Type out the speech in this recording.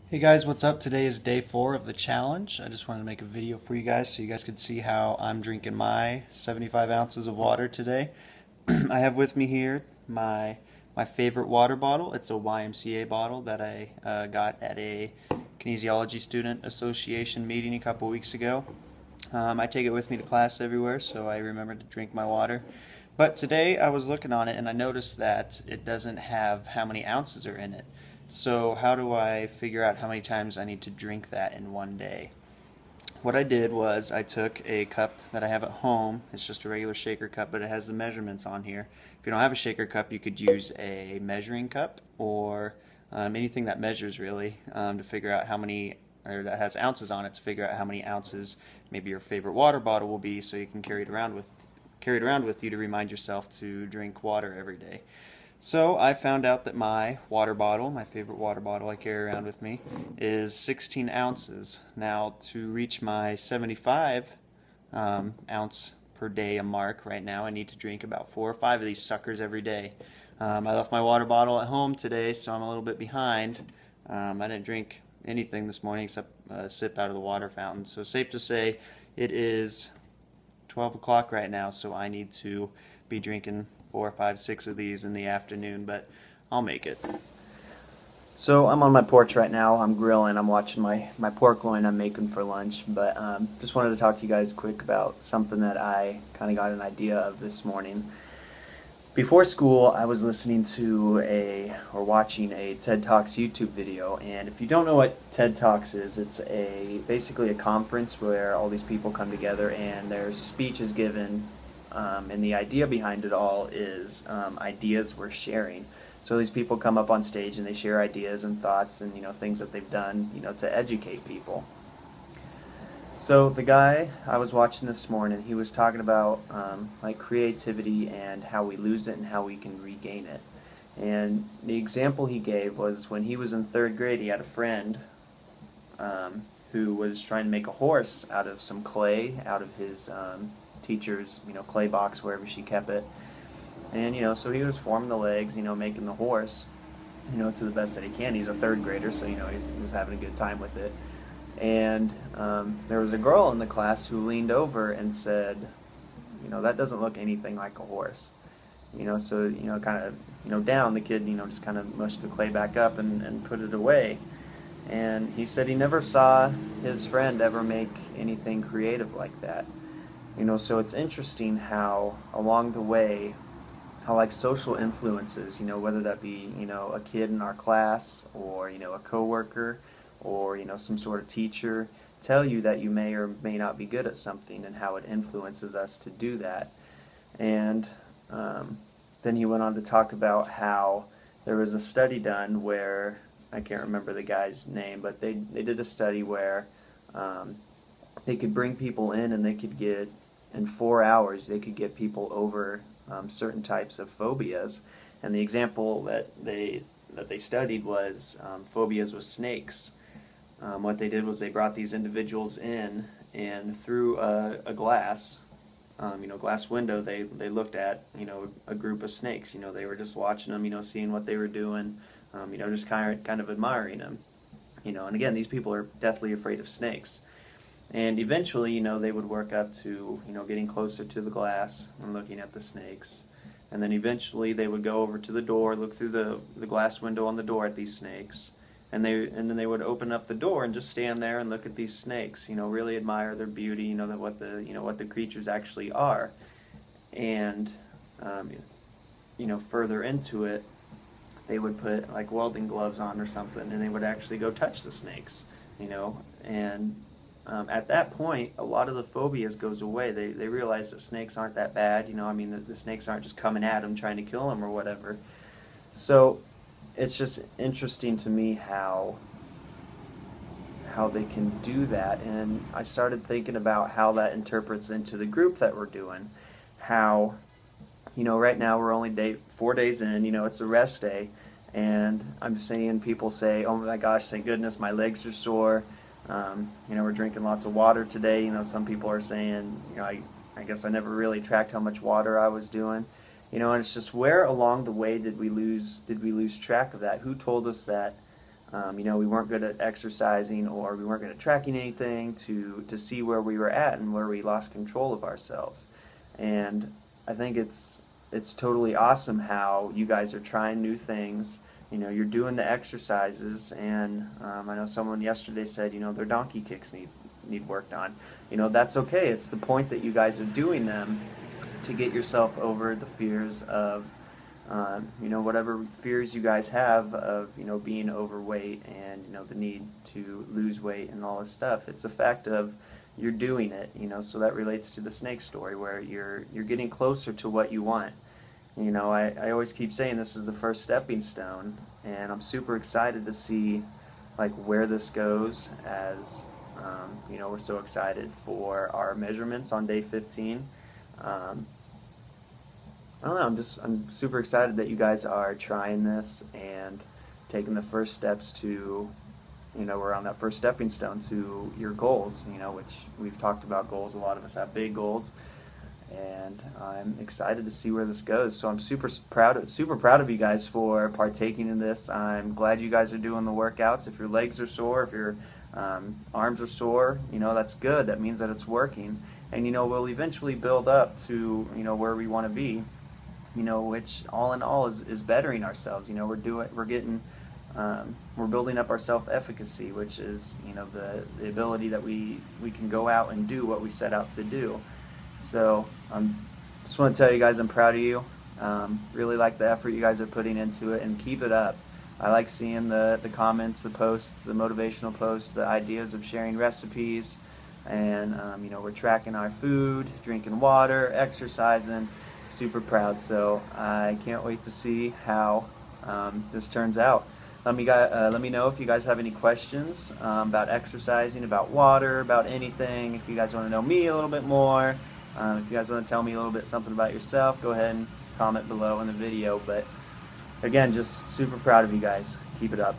Hey guys, what's up? Today is day 4 of the challenge. I just wanted to make a video for you guys so you guys could see how I'm drinking my 75 ounces of water today. I have with me here my favorite water bottle. It's a YMCA bottle that I got at a Kinesiology Student Association meeting a couple weeks ago. I take it with me to class everywhere, so I remember to drink my water. But today I was looking on it and I noticed that it doesn't have how many ounces are in it. So how do I figure out how many times I need to drink that in one day? What I did was I took a cup that I have at home. It's just a regular shaker cup, but it has the measurements on here. If you don't have a shaker cup, you could use a measuring cup or anything that measures really to figure out how many, or that has ounces on it, to figure out how many ounces maybe your favorite water bottle will be, so you can carry it around with you to remind yourself to drink water every day. So I found out that my water bottle, my favorite water bottle I carry around with me, is 16 ounces. Now to reach my 75 ounce per day mark right now, I need to drink about 4 or 5 of these suckers every day. I left my water bottle at home today, so I'm a little bit behind. I didn't drink anything this morning except a sip out of the water fountain. So safe to say it is 12 o'clock right now, so I need to be drinking 4, 5, 6 of these in the afternoon, but I'll make it. So I'm on my porch right now. I'm grilling. I'm watching my pork loin I'm making for lunch, but just wanted to talk to you guys quick about something that I kind of got an idea of this morning. Before school, I was listening to watching a TED Talks YouTube video, and if you don't know what TED Talks is, it's basically a conference where all these people come together and their speech is given, and the idea behind it all is ideas we're sharing. So these people come up on stage and they share ideas and thoughts and things that they've done to educate people. So the guy I was watching this morning, he was talking about like creativity and how we lose it and how we can regain it. And the example he gave was when he was in 3rd grade, he had a friend who was trying to make a horse out of some clay, out of his teacher's clay box, wherever she kept it. And so he was forming the legs, making the horse, to the best that he can. He's a 3rd grader, so he's having a good time with it. And there was a girl in the class who leaned over and said, that doesn't look anything like a horse. So kind of down, the kid just kind of mushed the clay back up and put it away. And he said he never saw his friend ever make anything creative like that. So it's interesting how along the way, how like social influences, whether that be a kid in our class or a coworker or some sort of teacher, tell you that you may or may not be good at something and how it influences us to do that. And then he went on to talk about how there was a study done where, I can't remember the guy's name, but they did a study where they could bring people in and they could get, in 4 hours, they could get people over certain types of phobias. And the example that they studied was phobias with snakes. What they did was they brought these individuals in, and through a glass, glass window, they looked at, a group of snakes. They were just watching them, seeing what they were doing, just kind of admiring them. And again, these people are deathly afraid of snakes. And eventually, they would work up to, getting closer to the glass and looking at the snakes. And then eventually they would go over to the door, look through the glass window on the door at these snakes. And then they would open up the door and just stand there and look at these snakes, really admire their beauty, what the creatures actually are. And further into it, they would put like welding gloves on or something, and they would actually go touch the snakes, and at that point, a lot of the phobias goes away. They realize that snakes aren't that bad, the snakes aren't just coming at them trying to kill them or whatever. So it's just interesting to me how they can do that, and I started thinking about how that interprets into the group that we're doing. How, right now we're only 4 days in, it's a rest day, and I'm seeing people say, oh my gosh, thank goodness my legs are sore. We're drinking lots of water today. Some people are saying, I guess I never really tracked how much water I was doing. And it's just, where along the way did we lose track of that? Who told us that You know, we weren't good at exercising, or we weren't good at tracking anything to see where we were at and where we lost control of ourselves. And I think it's totally awesome how you guys are trying new things. You know, you're doing the exercises, and I know someone yesterday said, you know, their donkey kicks need worked on. You know, that's okay. It's the point that you guys are doing them to get yourself over the fears of, you know, whatever fears you guys have of, you know, being overweight and, you know, the need to lose weight and all this stuff. It's the fact of you're doing it, you know, so that relates to the snake story where you're getting closer to what you want. You know, I always keep saying this is the first stepping stone, and I'm super excited to see like where this goes as, you know, we're so excited for our measurements on day 15. I don't know, I'm super excited that you guys are trying this and taking the first steps to, you know, we're on that first stepping stone to your goals, you know, which we've talked about goals. A lot of us have big goals, and I'm excited to see where this goes. So I'm super proud of you guys for partaking in this. I'm glad you guys are doing the workouts. If your legs are sore, if your arms are sore, you know, that's good. That means that it's working. And, you know, we'll eventually build up to, you know, where we want to be, you know, which all in all is bettering ourselves. You know, we're building up our self-efficacy, which is, you know, the ability that we can go out and do what we set out to do. So just want to tell you guys I'm proud of you. Really like the effort you guys are putting into it, and keep it up. I like seeing the comments, the posts, the motivational posts, the ideas of sharing recipes, and you know, we're tracking our food, drinking water, exercising. Super proud. So I can't wait to see how this turns out. Let me know if you guys have any questions about exercising, about water, about anything. If you guys want to know me a little bit more, if you guys want to tell me a little bit something about yourself, go ahead and comment below in the video. But again, just super proud of you guys. Keep it up.